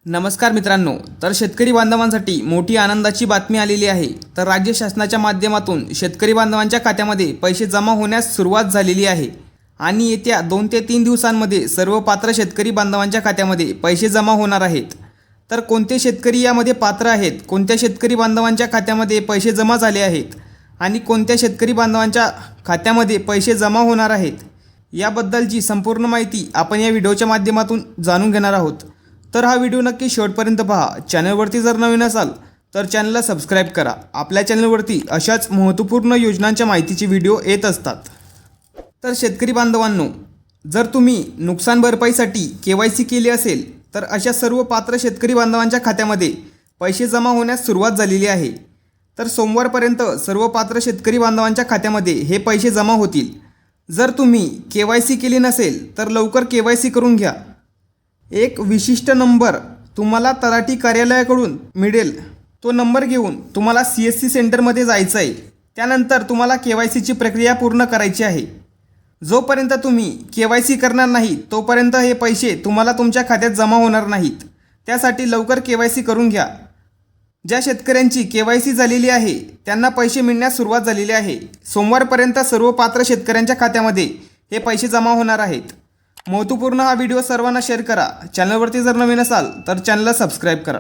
नमस्कार मित्रांनो, तर शेतकरी बांधवांसाठी मोठी आनंदाची बातमी आलेली आहे। तर राज्य शासनाच्या माध्यमातून शेतकरी बांधवांच्या खात्यामध्ये पैसे जमा होण्यास सुरुवात झालेली आहे आणि येत्या 2 ते 3 दिवसांमध्ये सर्व पात्र शेतकरी बांधवांच्या खात्यामध्ये पैसे जमा होणार आहेत। तर कोणते शेतकरी यामध्ये पात्र आहेत, कोणत्या शेतकरी बांधवांच्या खात्यामध्ये पैसे जमा झाले आहेत आणि कोणत्या शेतकरी बांधवांच्या खात्यामध्ये पैसे जमा होणार आहेत, याबद्दलची संपूर्ण माहिती आपण या व्हिडिओच्या माध्यमातून जाणून घेणार आहोत। तर हा व्हिडिओ नक्की शेवटपर्यंत पहा। चॅनलवरती जर नवीन असाल तर चॅनलला सबस्क्राईब करा। आपल्या चॅनलवरती अशाच महत्त्वपूर्ण योजनांच्या माहितीचे व्हिडिओ येत असतात। तर शेतकरी बांधवांनो, जर तुम्ही नुकसान भरपाईसाठी KYC केले असेल तर अशा सर्व पात्र शेतकरी बांधवांच्या खात्यामध्ये पैसे जमा होण्यास सुरुवात झालेली आहे। तर सोमवारपर्यंत सर्व पात्र शेतकरी बांधवांच्या खात्यामध्ये हे पैसे जमा होतील। जर तुम्ही KYC केले नसेल तर लवकर KYC करून घ्या। एक विशिष्ट नंबर तुम्हाला तलाठी कार्यालयाकडून मिळेल। तो नंबर घेऊन तुम्हाला CSC सेंटरमध्ये जायचं आहे। त्यानंतर तुम्हाला KYCची प्रक्रिया पूर्ण करायची आहे। जोपर्यंत तुम्ही KYC करणार नाही तोपर्यंत हे पैसे तुम्हाला तुमच्या खात्यात जमा होणार नाहीत। त्यासाठी लवकर KYC करून घ्या। ज्या शेतकऱ्यांची KYC झालेली आहे त्यांना पैसे मिळण्यास सुरुवात झालेली आहे। सोमवारपर्यंत सर्व पात्र शेतकऱ्यांच्या खात्यामध्ये हे पैसे जमा होणार आहेत। महत्त्वपूर्ण हा व्हिडिओ सर्वांना शेअर करा। चॅनलवरती जर नवीन असाल तर चॅनलला सबस्क्राईब करा।